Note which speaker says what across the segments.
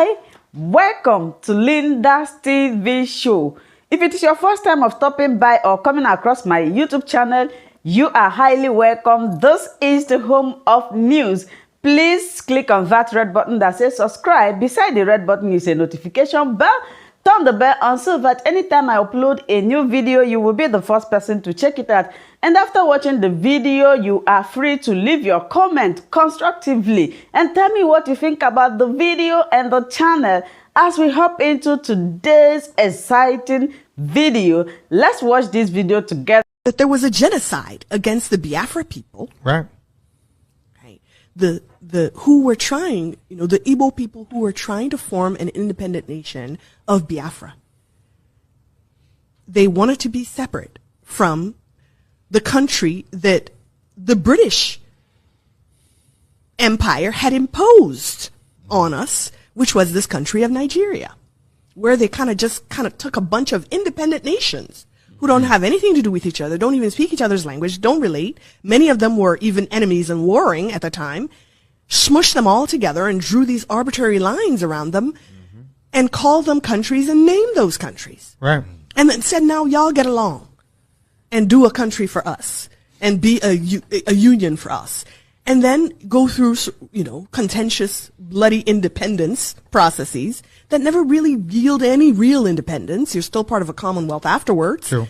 Speaker 1: Hi, welcome to Linda's TV show. If it is your first time of stopping by or coming across my YouTube channel, you are highly welcome. This is the home of news. Please click on that red button that says subscribe. Beside the red button is a notification bell. Turn the bell on so that anytime I upload a new video, you will be the first person to check it out. And after watching the video, you are free to leave your comment constructively and tell me what you think about the video and the channel. As we hop into today's exciting video, let's watch this video together.
Speaker 2: That there was a genocide against the Biafra people.
Speaker 3: Right.
Speaker 2: The who were trying, the Igbo people who were trying to form an independent nation of Biafra. They wanted to be separate from the country that the British Empire had imposed on us, which was this country of Nigeria, where they kind of took a bunch of independent nations who don't have anything to do with each other, don't even speak each other's language, don't relate. Many of them were even enemies and warring at the time, smushed them all together and drew these arbitrary lines around them and called them countries and named those countries.
Speaker 3: Right.
Speaker 2: And then said, now y'all get along and do a country for us and be a union for us. And then go through, contentious, bloody independence processes that never really yield any real independence. You're still part of a commonwealth afterwards.
Speaker 3: True.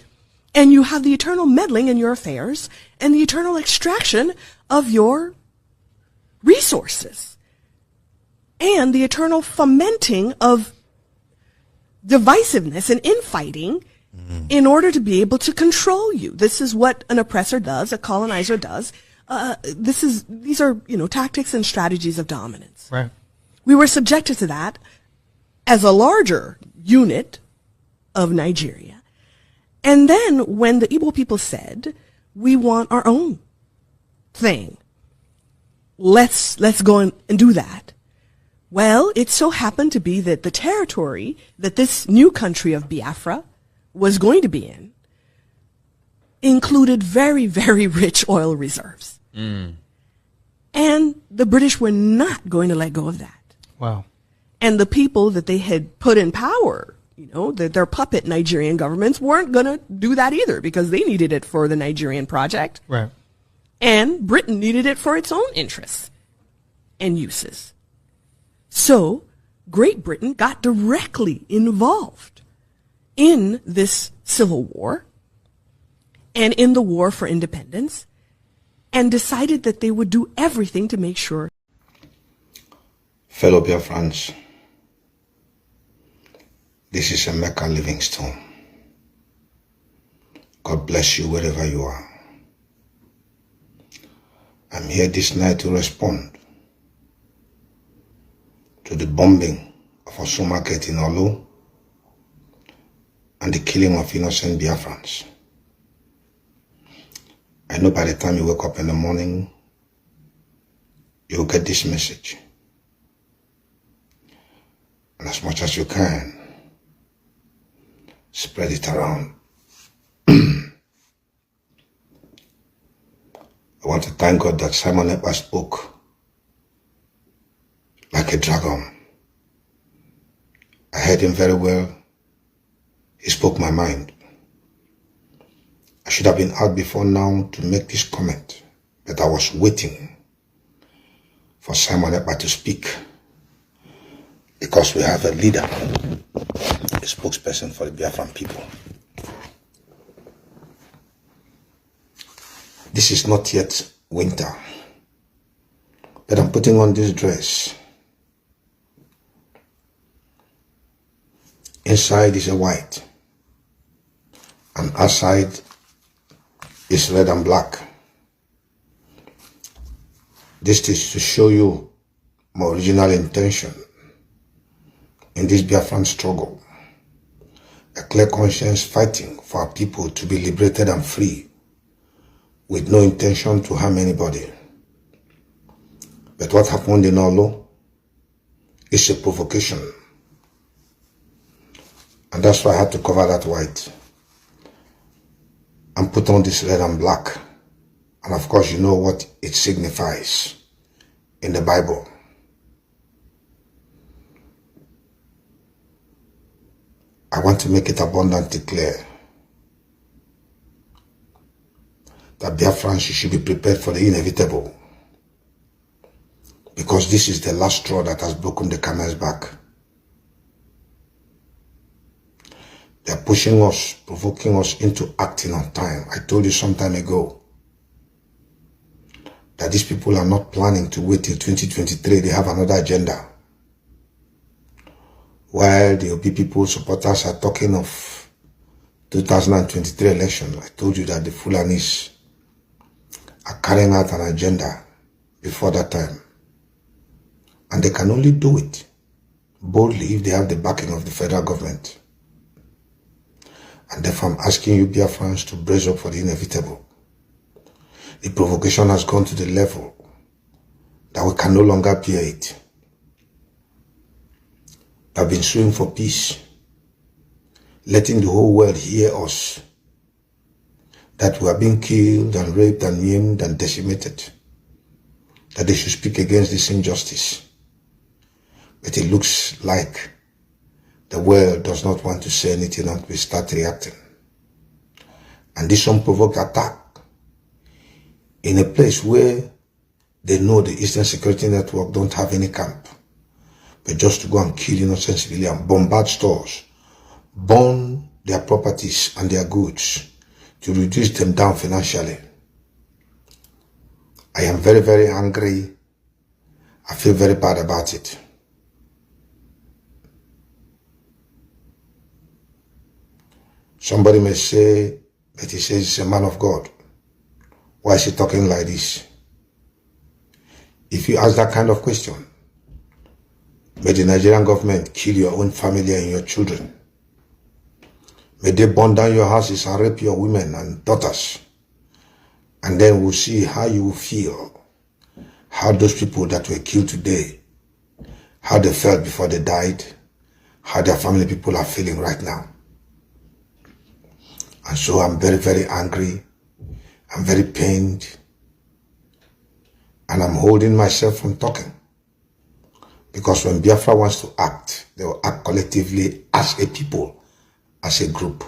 Speaker 2: And you have the eternal meddling in your affairs and the eternal extraction of your resources and the eternal fomenting of divisiveness and infighting in order to be able to control you. This is what an oppressor does, a colonizer does. These are tactics and strategies of dominance.
Speaker 3: Right.
Speaker 2: We were subjected to that as a larger unit of Nigeria. And then when the Igbo people said, we want our own thing, let's go and do that. Well, it so happened to be that the territory that this new country of Biafra was going to be in included very, very rich oil reserves. And the British were not going to let go of that.
Speaker 3: Wow.
Speaker 2: And the people that they had put in power, their puppet Nigerian governments weren't going to do that either because they needed it for the Nigerian project.
Speaker 3: Right.
Speaker 2: And Britain needed it for its own interests and uses. So Great Britain got directly involved in this civil war and in the war for independence and decided that they would do everything to make sure.
Speaker 4: Fellow Biafrans, this is Emeka Livingstone. God bless you wherever you are. I'm here this night to respond to the bombing of a supermarket in Olu and the killing of innocent Biafrans. I know by the time you wake up in the morning, you'll get this message. And as much as you can, spread it around. I want to thank God that SH0CKER spoke like a dragon. I heard him very well. He spoke my mind. I should have been out before now to make this comment, but I was waiting for SH0CKER to speak because we have a leader, a spokesperson for the Biafran people. This is not yet winter, but I'm putting on this dress. Inside is a white, and outside is red and black. This is to show you my original intention in this Biafran struggle. A clear conscience fighting for our people to be liberated and free with no intention to harm anybody. But what happened in Olu is a provocation. And that's why I had to cover that white and put on this red and black. And of course, you know what it signifies in the Bible. I want to make it abundantly clear that Biafrans should be prepared for the inevitable, because this is the last straw that has broken the camel's back. They are pushing us, provoking us into acting on time. I told you some time ago that these people are not planning to wait till 2023. They have another agenda. While the OP people supporters are talking of 2023 election, I told you that the Fulanis are carrying out an agenda before that time. And they can only do it boldly if they have the backing of the federal government. And therefore I'm asking you, Biafrans, to brace up for the inevitable. The provocation has gone to the level that we can no longer bear it. We have been suing for peace, letting the whole world hear us, that we are being killed and raped and maimed and decimated, that they should speak against this injustice. But it looks like the world does not want to say anything until we start reacting. And this unprovoked attack in a place where they know the Eastern Security Network don't have any camp, but just to go and kill innocent civilians, bombard stores, burn their properties and their goods to reduce them down financially. I am very, very angry. I feel very bad about it. Somebody may say that he says he's a man of God. Why is he talking like this? If you ask that kind of question, may the Nigerian government kill your own family and your children. May they burn down your houses and rape your women and daughters. And then we'll see how you will feel. How those people that were killed today, how they felt before they died, how their family people are feeling right now. And so I'm very, very angry. I'm very pained. And I'm holding myself from talking. Because when Biafra wants to act, they will act collectively as a people, as a group.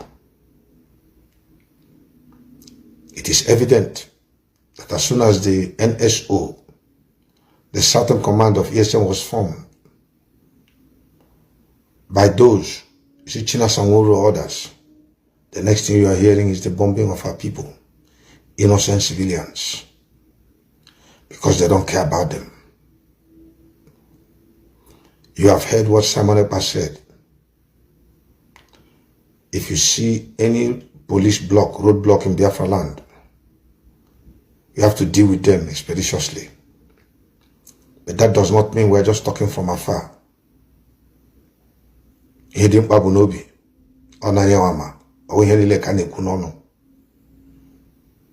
Speaker 4: It is evident that as soon as the NSO, the Southern Command of ESM, was formed by those, you see, China Sanwuru or others, the next thing you are hearing is the bombing of our people, innocent civilians, because they don't care about them. You have heard what Simon Ekpa said. If you see any police block, roadblock in Biafra land, you have to deal with them expeditiously. But that does not mean we're just talking from afar.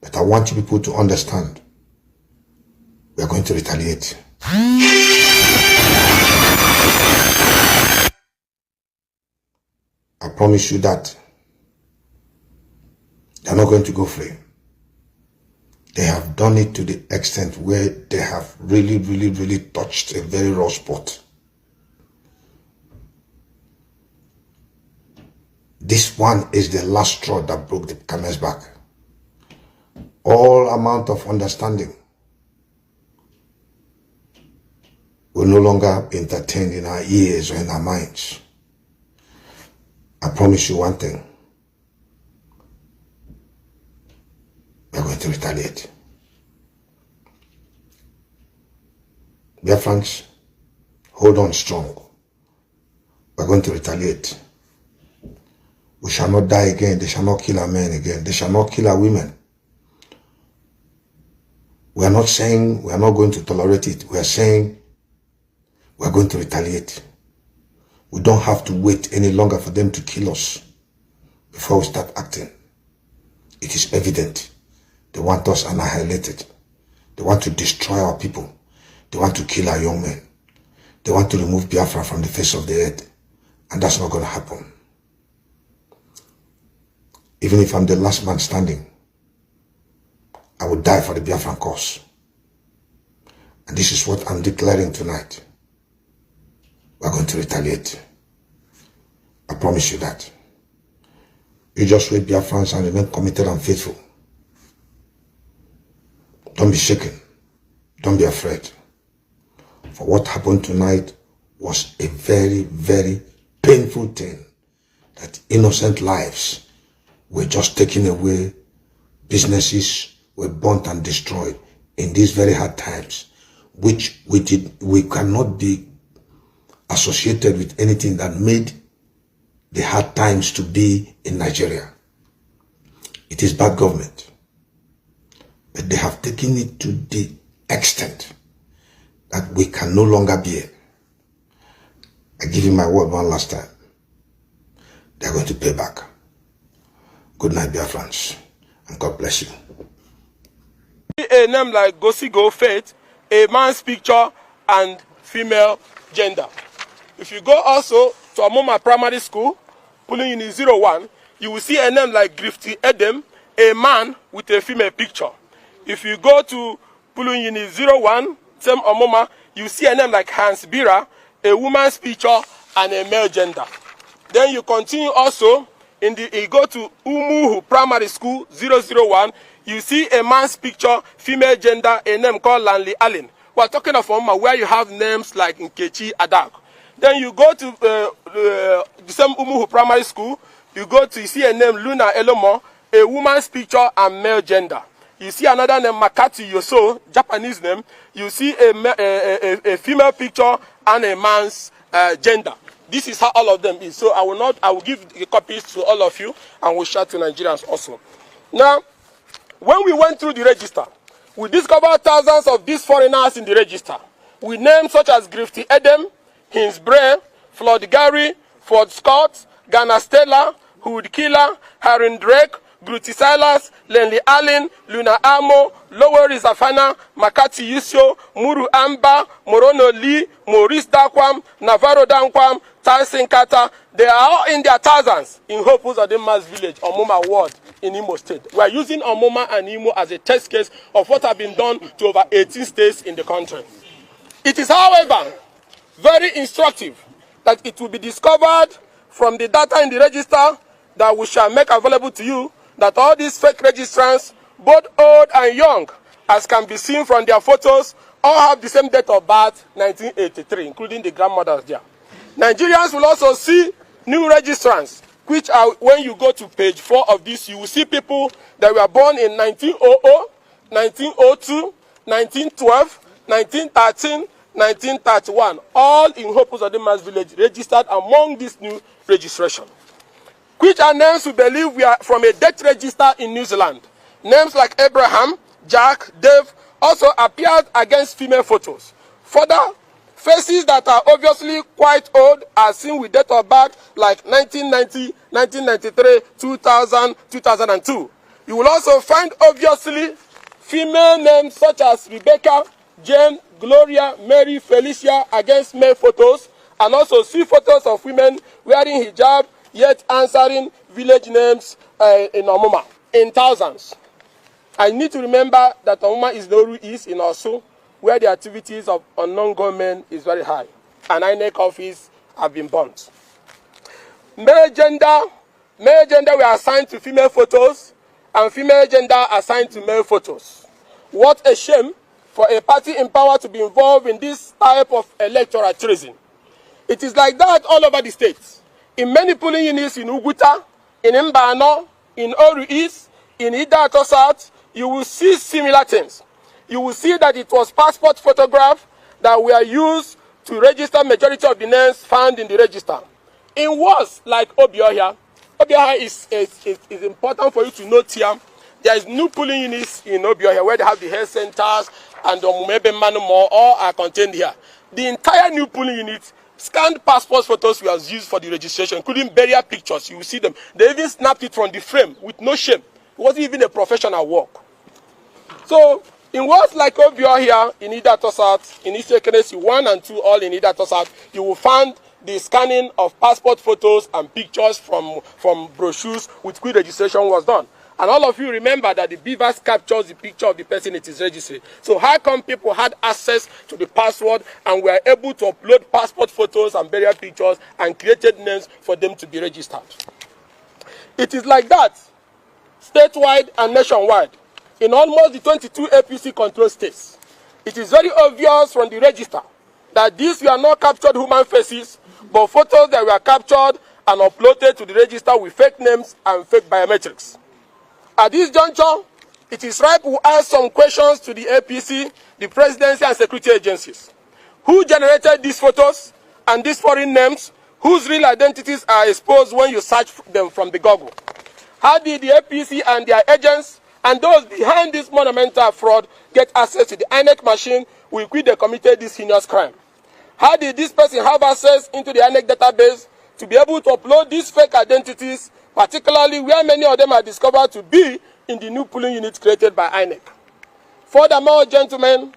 Speaker 4: But I want you people to understand, we are going to retaliate. I promise you that they are not going to go free. They have done it to the extent where they have really, really, really touched a very raw spot. This one is the last straw that broke the camel's back. All amount of understanding will no longer be entertained in our ears or in our minds. I promise you one thing. We are going to retaliate. Biafrans, hold on strong. We are going to retaliate. We shall not die again. They shall not kill our men again. They shall not kill our women. We are not saying we are not going to tolerate it. We are saying we are going to retaliate. We don't have to wait any longer for them to kill us before we start acting. It is evident. They want us annihilated. They want to destroy our people. They want to kill our young men. They want to remove Biafra from the face of the earth. And that's not going to happen. Even if I'm the last man standing, I will die for the Biafran cause. And this is what I'm declaring tonight. We're going to retaliate. I promise you that. You just wait, Biafrans, and remain committed and faithful. Don't be shaken. Don't be afraid. For what happened tonight was a very, very painful thing. That innocent lives were just taken away. Businesses were burnt and destroyed in these very hard times, which we cannot be associated with anything that made the hard times to be in Nigeria. It is bad government. But they have taken it to the extent that we can no longer bear. I give you my word one last time. They're going to pay back. Good night, Biafrans, and God bless you.
Speaker 3: A name like Gosi Go Faith, a man's picture and female gender. If you go also to Amoma Primary School, pulling in 01, you will see a name like Grifty Edem, a man with a female picture. If you go to Pulling in 01, same Amoma, you see a name like Hans Bira, a woman's picture and a male gender. Then you continue also, you go to Umuhu Primary School 001, you see a man's picture, female gender, a name called Lanley Allen. We're talking of Omma where you have names like Nkechi Adak. Then you go to the same Umuhu Primary School, you see a name Luna Elomo, a woman's picture and male gender. You see another name Makati Yoso, Japanese name. You see a female picture and a man's gender. This is how all of them is. So I will give the copies to all of you and we'll share to Nigerians also. Now, when we went through the register, we discovered thousands of these foreigners in the register with names such as Grifty Edem, Hinsbray, Floyd Gary, Ford Scott, Ghana Stella, Hood Killer, Harin Drake, Gruti Silas, Lenley Allen, Luna Amo, Lower Rizafana, Makati Yusio, Muru Amba, Morono Lee, Maurice Dakwam, Navarro Dankwam, Tyson Kata. They are all in their thousands in Hopus Ademas village, Omoma ward in Imo State. We are using Omoma and Imo as a test case of what has been done to over 18 states in the country. It is, however, very instructive that it will be discovered from the data in the register that we shall make available to you that all these fake registrants, both old and young, as can be seen from their photos, all have the same date of birth, 1983, including the grandmothers there. Nigerians will also see new registrants, which are, when you go to page 4 of this, you will see people that were born in 1900, 1902, 1912, 1913, 1931, all in Hopus Ademas village, registered among this new registration. Which are names we believe we are from a death register in New Zealand. Names like Abraham, Jack, Dave also appeared against female photos. Further, faces that are obviously quite old are seen with date of birth like 1990, 1993, 2000, 2002. You will also find obviously female names such as Rebecca, Jane, Gloria, Mary, Felicia against male photos, and also see photos of women wearing hijab yet answering village names in Omoma in thousands. I need to remember that Omoma is Noru East in Osu, where the activities of unknown gunmen is very high, and INEC office have been burnt. Male gender were assigned to female photos, and female gender assigned to male photos. What a shame for a party in power to be involved in this type of electoral treason. It is like that all over the states. In many polling units in Uguta, in Mbano, in Oru East, in Idato South, you will see similar things. You will see that it was passport photographs that were used to register majority of the names found in the register. In words like Obiohia is important for you to note here. There is new polling units in Obiohia where they have the health centers and the Mumebe Manumo, all are contained here. The entire new polling unit, scanned passport photos were used for the registration, including burial pictures. You will see them. They even snapped it from the frame with no shame. It wasn't even a professional work. So, in words like Obio here, in Idato South, in East Ekenesi 1 and 2, all in Idato South, you will find the scanning of passport photos and pictures from brochures with which registration was done. And all of you remember that the beavers captures the picture of the person it is registering. So how come people had access to the password and were able to upload passport photos and burial pictures and created names for them to be registered? It is like that, statewide and nationwide, in almost the 22 APC controlled states. It is very obvious from the register that these were not captured human faces, but photos that were captured and uploaded to the register with fake names and fake biometrics. At this juncture, it is right to ask some questions to the APC, the presidency, and security agencies. Who generated these photos and these foreign names, whose real identities are exposed when you search them from the Google? How did the APC and their agents and those behind this monumental fraud get access to the INEC machine with which they committed this heinous crime? How did this person have access into the INEC database to be able to upload these fake identities, particularly where many of them are discovered to be in the new polling unit created by INEC? Furthermore, gentlemen,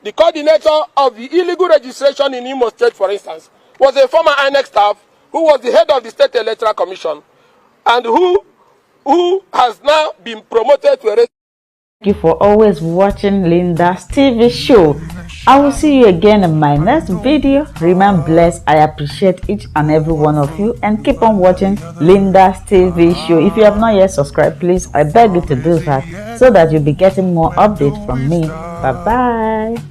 Speaker 3: the coordinator of the illegal registration in Imo State, for instance, was a former INEC staff who was the head of the State Electoral Commission and who has now been promoted to a...
Speaker 1: Thank you for always watching Linda's TV show. I will see you again in my next video. Remain blessed. I appreciate each and every one of you, and keep on watching Linda's TV show. If you have not yet subscribed, please, I beg you to do that so that you'll be getting more updates from me. Bye bye.